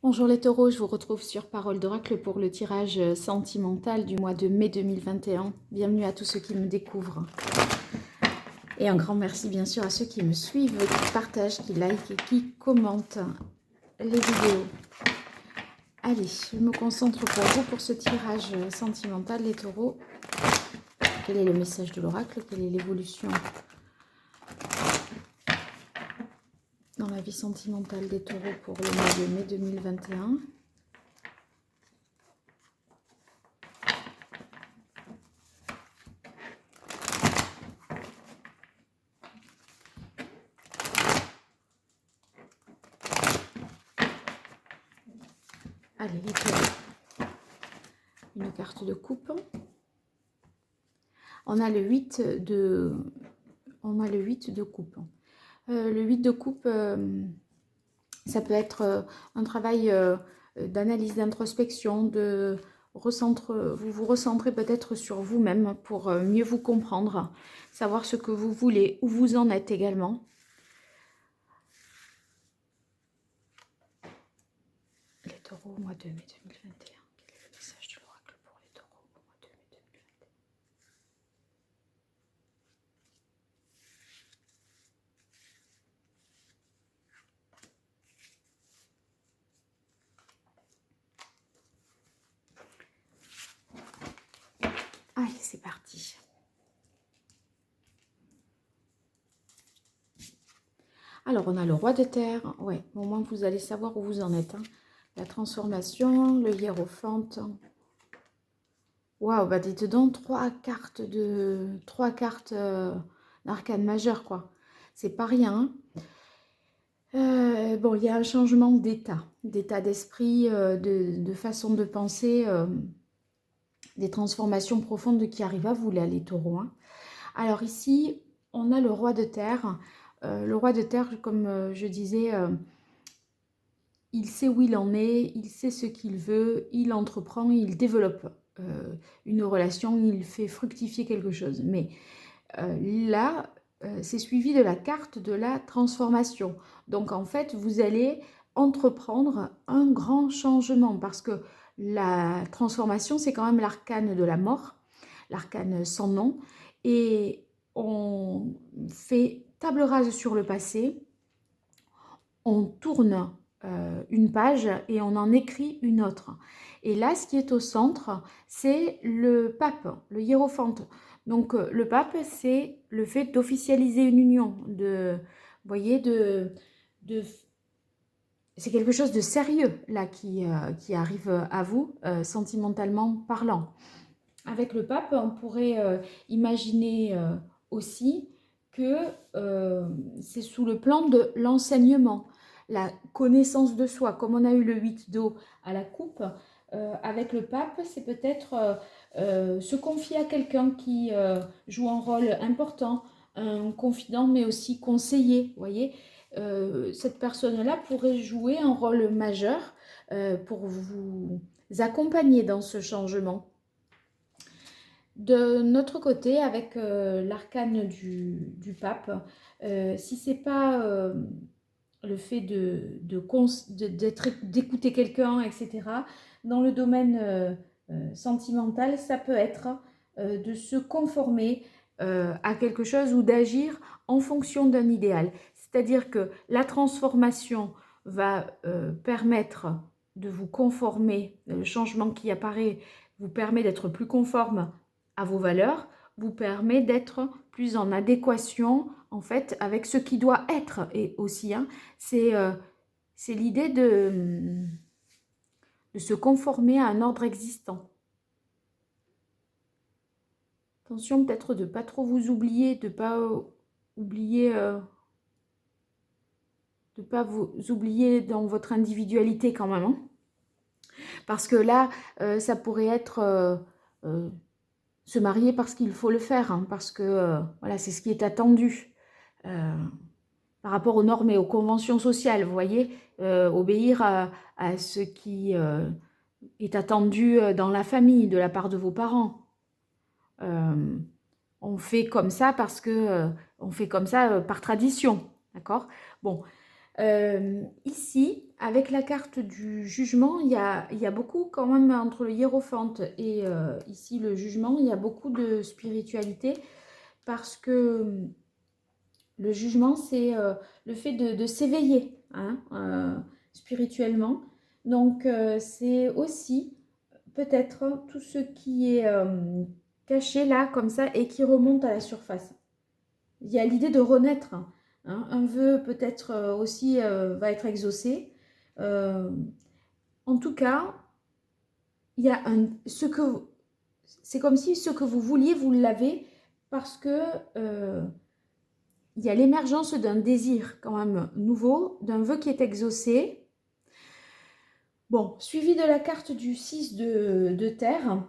Bonjour les taureaux, je vous retrouve sur Parole d'Oracle pour le tirage sentimental du mois de mai 2021. Bienvenue à tous ceux qui me découvrent. Et un grand merci bien sûr à ceux qui me suivent, qui partagent, qui likent et qui commentent les vidéos. Allez, je me concentre pour vous pour ce tirage sentimental les taureaux. Quel est le message de l'oracle? Quelle est l'évolution dans la vie sentimentale des taureaux pour le mois de mai 2021? Allez, les taureaux. Une carte de coupe. On a le 8 de coupe. Le 8 de coupe, ça peut être un travail d'analyse, d'introspection, vous vous recentrez peut-être sur vous-même pour mieux vous comprendre, savoir ce que vous voulez, où vous en êtes également. Les taureaux au mois de mai 2021. Quel est le message de l'oracle pour les taureaux au mois de mai 2021? Allez, c'est parti. Alors, on a le roi de terre. Ouais, au moins, vous allez savoir où vous en êtes. Hein. La transformation, le hiérophante. Waouh, bah dites donc, trois cartes d'arcane majeur, quoi. C'est pas rien. Bon, il y a un changement d'état d'esprit, de façon de penser, des transformations profondes qui arrivent à vous, là, les taureaux. Hein. Alors ici, on a le roi de terre. Le roi de terre, comme je disais, il sait où il en est, il sait ce qu'il veut, il entreprend, il développe une relation, il fait fructifier quelque chose. Mais là, c'est suivi de la carte de la transformation. Donc en fait, vous allez entreprendre un grand changement parce que la transformation, c'est quand même l'arcane de la mort, l'arcane sans nom. Et on fait table rase sur le passé, on tourne une page et on en écrit une autre. Et là, ce qui est au centre, c'est le pape, le hiérophante. Donc, le pape, c'est le fait d'officialiser une union, vous voyez, c'est quelque chose de sérieux, là, qui arrive à vous, sentimentalement parlant. Avec le pape, on pourrait imaginer aussi que c'est sous le plan de l'enseignement, la connaissance de soi. Comme on a eu le 8 d'eau à la coupe, avec le pape, c'est peut-être se confier à quelqu'un qui joue un rôle important, un confident, mais aussi conseiller. Vous voyez, cette personne-là pourrait jouer un rôle majeur pour vous accompagner dans ce changement. De notre côté, avec l'arcane du pape, si c'est pas le fait d'écouter quelqu'un, etc., dans le domaine sentimental, ça peut être de se conformer à quelque chose ou d'agir en fonction d'un idéal. C'est-à-dire que la transformation va permettre de vous conformer, le changement qui apparaît vous permet d'être plus conforme à vos valeurs, vous permet d'être plus en adéquation en fait avec ce qui doit être. Et aussi, hein, c'est l'idée de se conformer à un ordre existant. Attention peut-être de ne pas trop vous oublier, de ne pas oublier... de ne pas vous oublier dans votre individualité quand même. Hein, parce que là, ça pourrait être... se marier parce qu'il faut le faire, hein, parce que voilà, c'est ce qui est attendu par rapport aux normes et aux conventions sociales, vous voyez, obéir à ce qui est attendu dans la famille, de la part de vos parents. On fait comme ça parce que on fait comme ça par tradition, d'accord? Bon, Ici, avec la carte du jugement, il y a beaucoup quand même entre le hiérophante et ici le jugement, il y a beaucoup de spiritualité parce que le jugement, c'est le fait de s'éveiller hein, spirituellement. Donc, c'est aussi peut-être tout ce qui est caché là, comme ça, et qui remonte à la surface. Il y a l'idée de renaître. Hein. Un vœu peut-être aussi va être exaucé. Euh, en tout cas, il y a c'est comme si ce que vous vouliez, vous l'avez parce que il y a l'émergence d'un désir quand même nouveau, d'un vœu qui est exaucé. Bon, suivi de la carte du 6 de terre,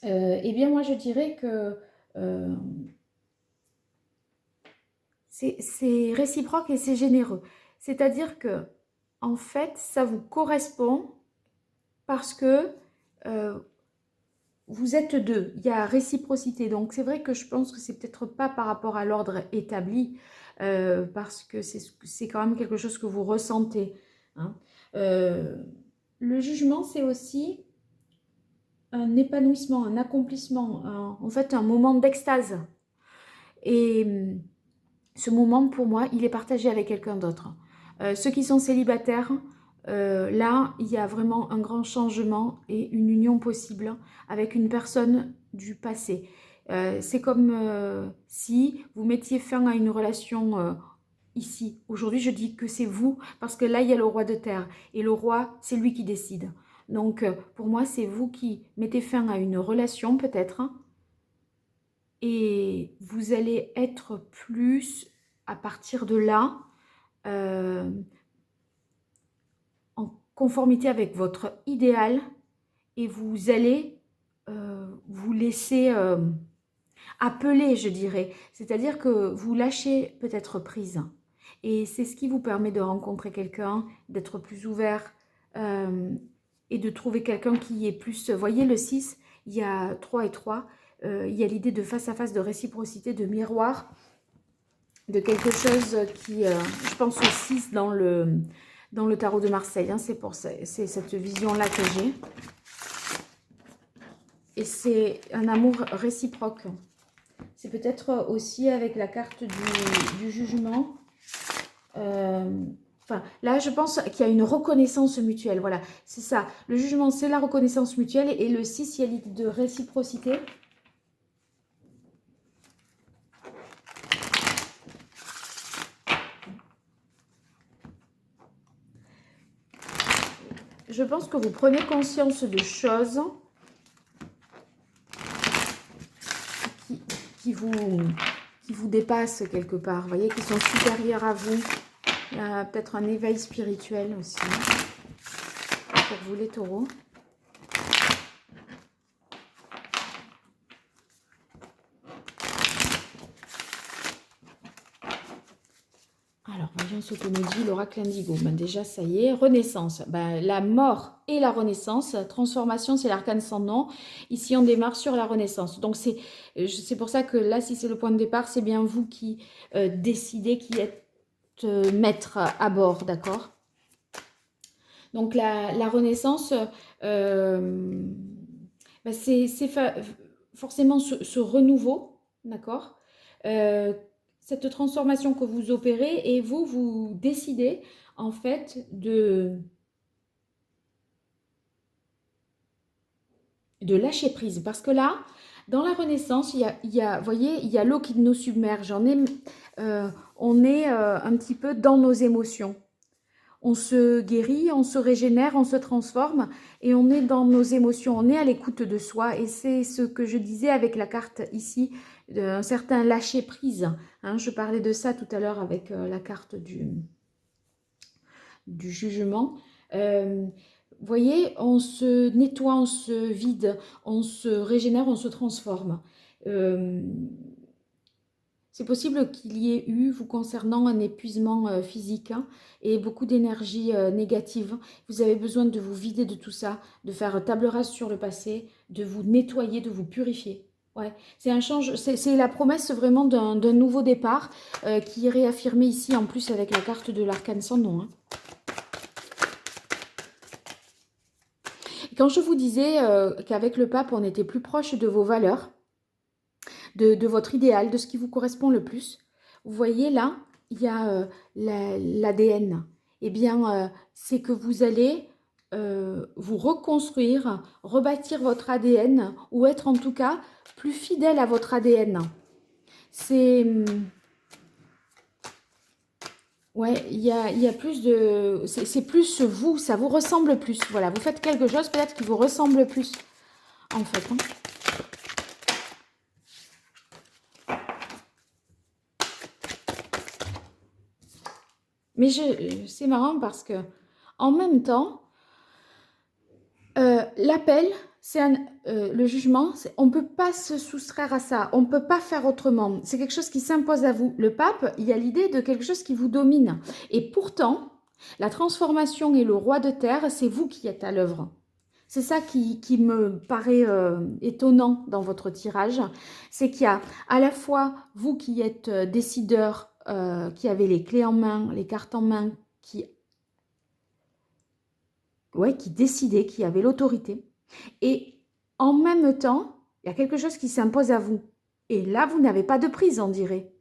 eh bien moi je dirais que c'est réciproque et c'est généreux. C'est-à-dire que, en fait, ça vous correspond parce que euh, vous êtes deux. Il y a réciprocité. Donc, c'est vrai que je pense que c'est peut-être pas par rapport à l'ordre établi, parce que c'est quand même quelque chose que vous ressentez. Hein. Le jugement, c'est aussi un épanouissement, un accomplissement, en fait, un moment d'extase. Et ce moment, pour moi, il est partagé avec quelqu'un d'autre. Ceux qui sont célibataires, là, il y a vraiment un grand changement et une union possible avec une personne du passé. C'est comme si vous mettiez fin à une relation ici. Aujourd'hui, je dis que c'est vous, parce que là, il y a le roi de terre. Et le roi, c'est lui qui décide. Donc, pour moi, c'est vous qui mettez fin à une relation, peut-être, hein, et vous allez être plus, à partir de là, euh, en conformité avec votre idéal et vous allez vous laisser appeler, je dirais. C'est-à-dire que vous lâchez peut-être prise. Et c'est ce qui vous permet de rencontrer quelqu'un, d'être plus ouvert euh, et de trouver quelqu'un qui est plus... Voyez, le 6, il y a 3 et 3. Il y a l'idée de face à face, de réciprocité, de miroir, de quelque chose qui, je pense aussi dans le tarot de Marseille, hein, c'est cette vision-là que j'ai. Et c'est un amour réciproque. C'est peut-être aussi avec la carte du jugement. Enfin, là, je pense qu'il y a une reconnaissance mutuelle. Voilà, c'est ça. Le jugement, c'est la reconnaissance mutuelle. Et le 6, il y a l'idée de réciprocité. Je pense que vous prenez conscience de choses qui vous dépassent quelque part, vous voyez, qui sont supérieures à vous. Il y a peut-être un éveil spirituel aussi pour vous les taureaux. Alors, voyons ce que nous dit l'oracle indigo. Ben déjà, ça y est, renaissance. Ben, la mort et la renaissance. Transformation, c'est l'arcane sans nom. Ici, on démarre sur la renaissance. Donc, c'est pour ça que là, si c'est le point de départ, c'est bien vous qui décidez, qui êtes maître à bord, d'accord? Donc, la renaissance, ben, c'est forcément ce renouveau, d'accord? Cette transformation que vous opérez et vous décidez en fait de lâcher prise. Parce que là, dans la Renaissance, vous voyez, il y a l'eau qui nous submerge. On est un petit peu dans nos émotions. On se guérit, on se régénère, on se transforme et on est dans nos émotions, on est à l'écoute de soi. Et c'est ce que je disais avec la carte ici, d'un certain lâcher-prise. Hein, je parlais de ça tout à l'heure avec la carte du jugement. Vous voyez, on se nettoie, on se vide, on se régénère, on se transforme. C'est possible qu'il y ait eu, vous concernant, un épuisement physique hein, et beaucoup d'énergie négative. Vous avez besoin de vous vider de tout ça, de faire table rase sur le passé, de vous nettoyer, de vous purifier. Ouais, c'est la promesse vraiment d'un nouveau départ qui est réaffirmé ici en plus avec la carte de l'arcane sans nom, hein. Quand je vous disais qu'avec le pape, on était plus proche de vos valeurs, de votre idéal, de ce qui vous correspond le plus, vous voyez là, il y a l'ADN. Eh bien, c'est que vous allez vous reconstruire, rebâtir votre ADN, ou être en tout cas plus fidèle à votre ADN. C'est... Ouais, il y a plus de... C'est plus vous, ça vous ressemble plus. Voilà, vous faites quelque chose peut-être qui vous ressemble plus, en fait, hein. Mais c'est marrant parce que, en même temps, l'appel, le jugement, on ne peut pas se soustraire à ça, on ne peut pas faire autrement. C'est quelque chose qui s'impose à vous. Le pape, il y a l'idée de quelque chose qui vous domine. Et pourtant, la transformation et le roi de terre, c'est vous qui êtes à l'œuvre. C'est ça qui me paraît étonnant dans votre tirage. C'est qu'il y a à la fois vous qui êtes décideur, qui avez les clés en main, les cartes en main, qui décidait, qui avait l'autorité. Et en même temps, il y a quelque chose qui s'impose à vous. Et là, vous n'avez pas de prise, on dirait.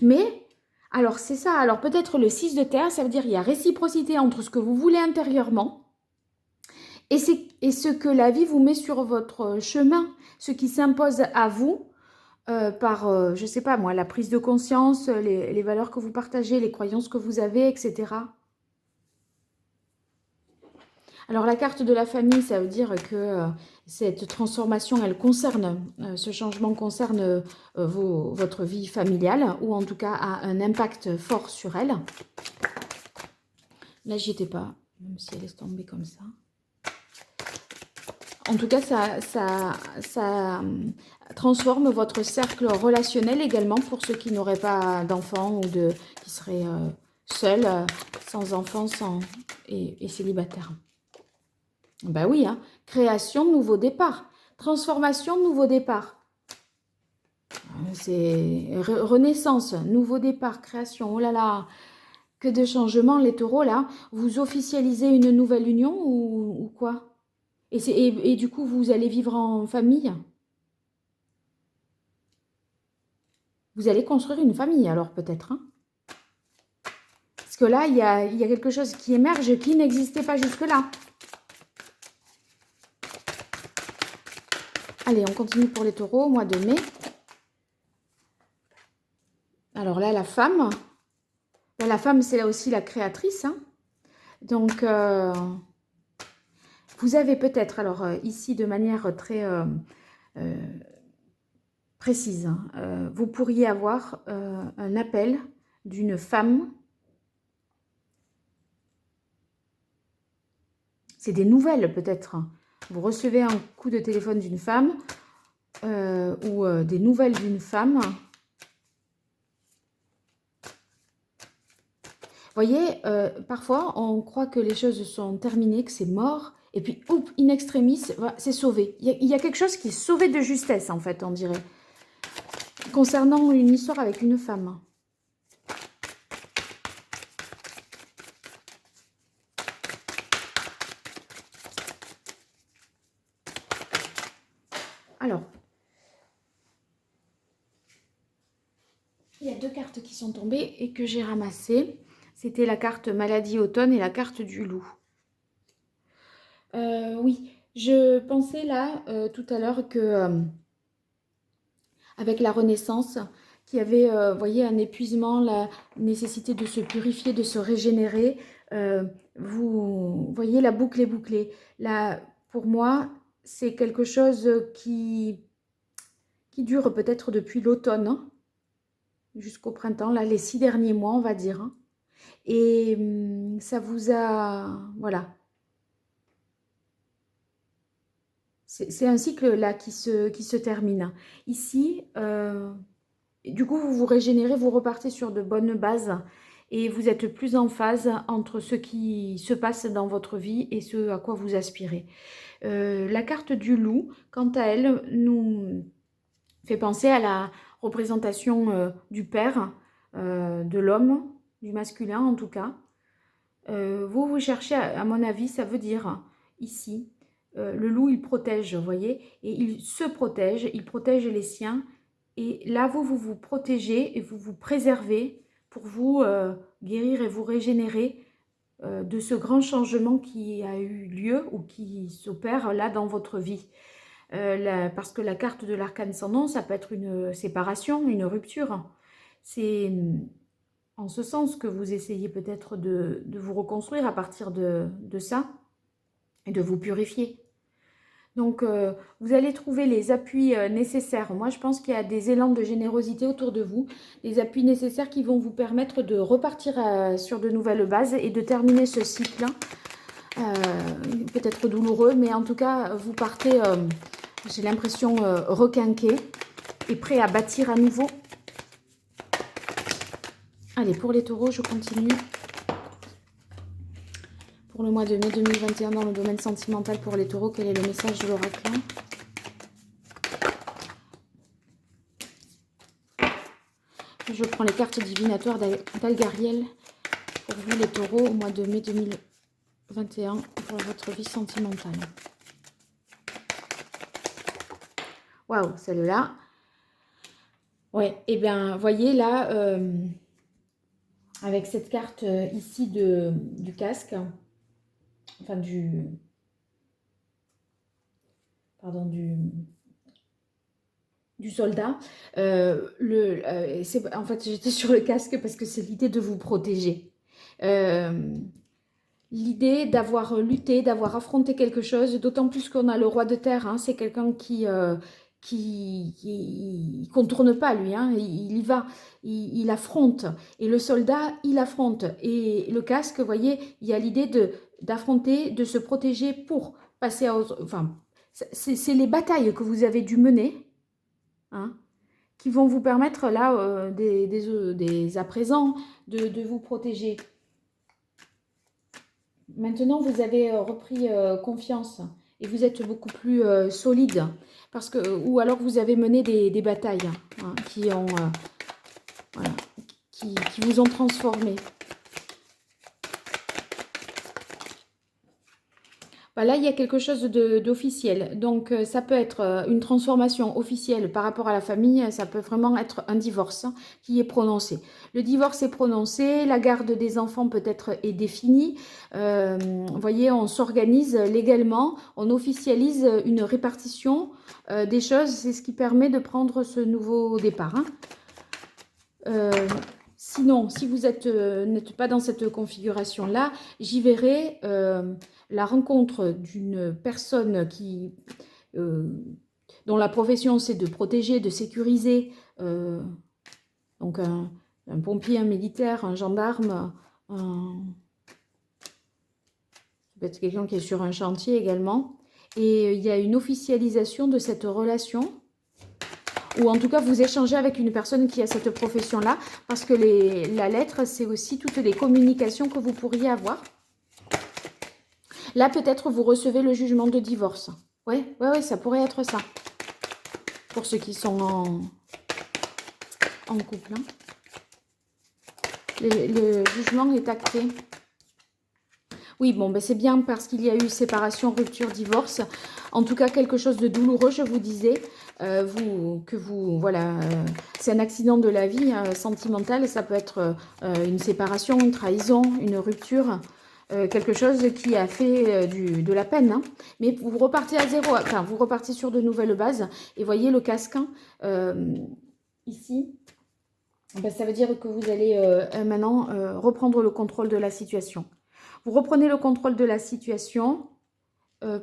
Mais, alors c'est ça, alors peut-être le 6 de terre, ça veut dire qu'il y a réciprocité entre ce que vous voulez intérieurement et ce que la vie vous met sur votre chemin, ce qui s'impose à vous par, je ne sais pas moi, la prise de conscience, les valeurs que vous partagez, les croyances que vous avez, etc. Alors la carte de la famille, ça veut dire que cette transformation, elle concerne, ce changement concerne votre vie familiale, ou en tout cas a un impact fort sur elle. Là, j'y étais pas, même si elle laisse tomber comme ça. En tout cas, ça transforme votre cercle relationnel également pour ceux qui n'auraient pas d'enfants ou qui seraient seuls, sans enfants et célibataires. Ben oui, hein. Création, nouveau départ. Transformation, nouveau départ. C'est renaissance, nouveau départ, création. Oh là là, que de changements, les taureaux, là. Vous officialisez une nouvelle union ou quoi? Et du coup, vous allez vivre en famille? Vous allez construire une famille, alors peut-être, hein? Parce que là, il y a quelque chose qui émerge qui n'existait pas jusque-là. Allez, on continue pour les taureaux au mois de mai. Alors là, la femme, c'est là aussi la créatrice, hein. Donc, vous avez peut-être, alors ici de manière très précise, hein, vous pourriez avoir un appel d'une femme. C'est des nouvelles peut-être. Vous recevez un coup de téléphone d'une femme ou des nouvelles d'une femme. Vous voyez, parfois, on croit que les choses sont terminées, que c'est mort, et puis, hop, in extremis, c'est sauvé. Il y a quelque chose qui est sauvé de justesse, en fait, on dirait, concernant une histoire avec une femme. Alors, il y a deux cartes qui sont tombées et que j'ai ramassées. C'était la carte maladie automne et la carte du loup. Oui, je pensais là, tout à l'heure, que avec la Renaissance, qu'il y avait, voyez, un épuisement, la nécessité de se purifier, de se régénérer. Vous voyez, la boucle est bouclée. Là, pour moi, c'est quelque chose qui dure peut-être depuis l'automne, hein, jusqu'au printemps, là, les 6 derniers mois, on va dire, hein. Et ça vous a... Voilà. C'est un cycle là qui se termine. Ici, du coup, vous vous régénérez, vous repartez sur de bonnes bases. et vous êtes plus en phase entre ce qui se passe dans votre vie et ce à quoi vous aspirez. La carte du loup, quant à elle, nous fait penser à la représentation du père, de l'homme, du masculin en tout cas. Vous cherchez, à mon avis, ça veut dire ici, le loup il protège, vous voyez, et il se protège, il protège les siens, et là vous vous protégez et vous vous préservez pour vous guérir et vous régénérer de ce grand changement qui a eu lieu ou qui s'opère là dans votre vie. Parce que la carte de l'arcane sans nom, ça peut être une séparation, une rupture. C'est en ce sens que vous essayez peut-être de vous reconstruire à partir de ça et de vous purifier. Donc, vous allez trouver les appuis nécessaires. Moi, je pense qu'il y a des élans de générosité autour de vous, les appuis nécessaires qui vont vous permettre de repartir sur de nouvelles bases et de terminer ce cycle. Peut-être douloureux, mais en tout cas, vous partez, j'ai l'impression, requinqué et prêt à bâtir à nouveau. Allez, pour les taureaux, je continue. Pour le mois de mai 2021, dans le domaine sentimental pour les taureaux, quel est le message de l'oracle? Je prends les cartes divinatoires d'Algariel pour vous les taureaux au mois de mai 2021 pour votre vie sentimentale. Waouh, celle-là. Ouais, et bien, voyez là, avec cette carte ici du casque, enfin du soldat. En fait, j'étais sur le casque parce que c'est l'idée de vous protéger. L'idée d'avoir lutté, d'avoir affronté quelque chose, d'autant plus qu'on a le roi de terre, hein, c'est quelqu'un qui contourne pas lui, hein, il y va, il affronte. Et le soldat, il affronte. Et le casque, vous voyez, il y a l'idée d'affronter, de se protéger pour passer à autre... Enfin, c'est les batailles que vous avez dû mener, hein, qui vont vous permettre là, dès à présent, de vous protéger. Maintenant, vous avez repris confiance et vous êtes beaucoup plus solide. Parce que, ou alors vous avez mené des batailles, hein, qui vous ont transformé. Là, il y a quelque chose d'officiel. Donc, ça peut être une transformation officielle par rapport à la famille. Ça peut vraiment être un divorce qui est prononcé. Le divorce est prononcé. La garde des enfants peut-être est définie. Vous voyez, on s'organise légalement. On officialise une répartition des choses. C'est ce qui permet de prendre ce nouveau départ, hein. Sinon, si vous n'êtes pas dans cette configuration-là, j'y verrai la rencontre d'une personne dont la profession c'est de protéger, de sécuriser, donc un pompier, un militaire, un gendarme, peut-être quelqu'un qui est sur un chantier également. Et il y a une officialisation de cette relation, ou en tout cas vous échangez avec une personne qui a cette profession-là, parce que la lettre, c'est aussi toutes les communications que vous pourriez avoir. Là, peut-être vous recevez le jugement de divorce. Ouais, ça pourrait être ça. Pour ceux qui sont en couple, hein. Le jugement est acté. Oui, bon, ben c'est bien parce qu'il y a eu séparation, rupture, divorce. En tout cas, quelque chose de douloureux, je vous disais. Voilà, c'est un accident de la vie sentimental. Ça peut être une séparation, une trahison, une rupture. Quelque chose qui a fait de la peine, hein. Mais vous repartez à zéro, enfin vous repartez sur de nouvelles bases. Et voyez le casque ici, ben, ça veut dire que vous allez maintenant reprendre le contrôle de la situation. Vous reprenez le contrôle de la situation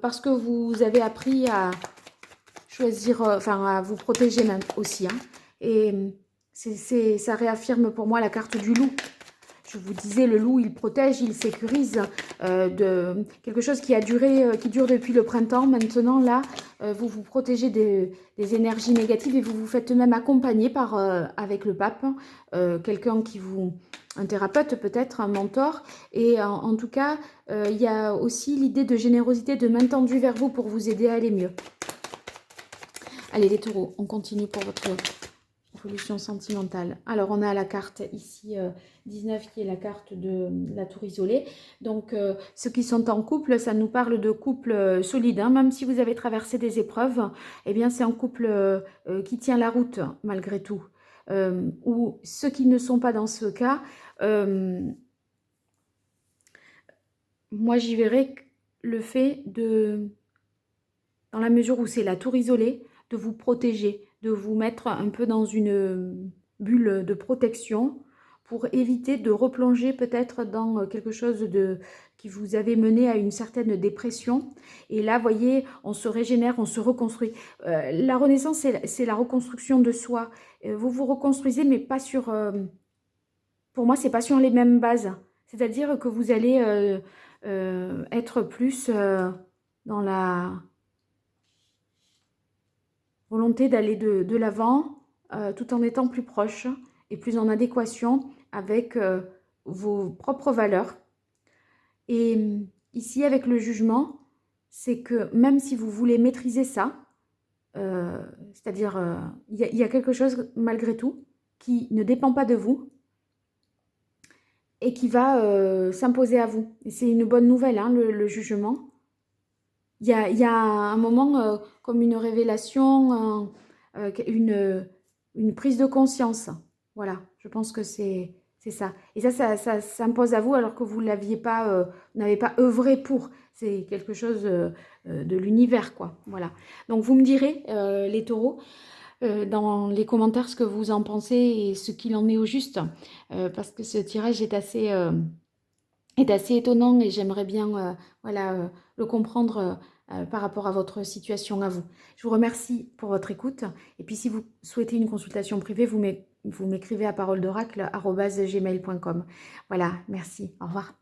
parce que vous avez appris à choisir, à vous protéger même aussi, hein. Et ça réaffirme pour moi la carte du loup. Je vous disais, le loup, il protège, il sécurise de quelque chose qui dure depuis le printemps. Maintenant, là, vous vous protégez des énergies négatives et vous vous faites même accompagner avec le pape, quelqu'un qui vous un thérapeute peut-être, un mentor. Et en tout cas, il y a aussi l'idée de générosité, de main tendue vers vous pour vous aider à aller mieux. Allez les taureaux, on continue pour votre évolution sentimentale. Alors on a la carte ici 19 qui est la carte de la tour isolée. Donc ceux qui sont en couple, ça nous parle de couple solide. Hein. Même si vous avez traversé des épreuves, eh bien c'est un couple qui tient la route malgré tout. Ou ceux qui ne sont pas dans ce cas, moi j'y verrais le fait de, dans la mesure où c'est la tour isolée, de vous protéger, de vous mettre un peu dans une bulle de protection pour éviter de replonger peut-être dans quelque chose de, qui vous avait mené à une certaine dépression. Et là, vous voyez, on se régénère, on se reconstruit. La renaissance, c'est la reconstruction de soi. Vous vous reconstruisez, mais pas sur... pour moi, c'est pas sur les mêmes bases. C'est-à-dire que vous allez être plus dans la volonté d'aller de l'avant tout en étant plus proche et plus en adéquation avec vos propres valeurs. Et ici, avec le jugement, c'est que même si vous voulez maîtriser ça, c'est-à-dire il y a quelque chose malgré tout qui ne dépend pas de vous et qui va s'imposer à vous. Et c'est une bonne nouvelle, hein, le jugement. Il y a un moment comme une révélation, une prise de conscience. Voilà, je pense que c'est ça. Et ça s'impose à vous alors que vous n'aviez pas, n'avez pas œuvré pour. C'est quelque chose de l'univers, quoi. Voilà. Donc vous me direz, les taureaux, dans les commentaires ce que vous en pensez et ce qu'il en est au juste. Parce que ce tirage est assez étonnant et j'aimerais bien voilà, le comprendre par rapport à votre situation à vous. Je vous remercie pour votre écoute et puis si vous souhaitez une consultation privée, vous m'écrivez à paroledoracle@gmail.com. Voilà, merci, au revoir.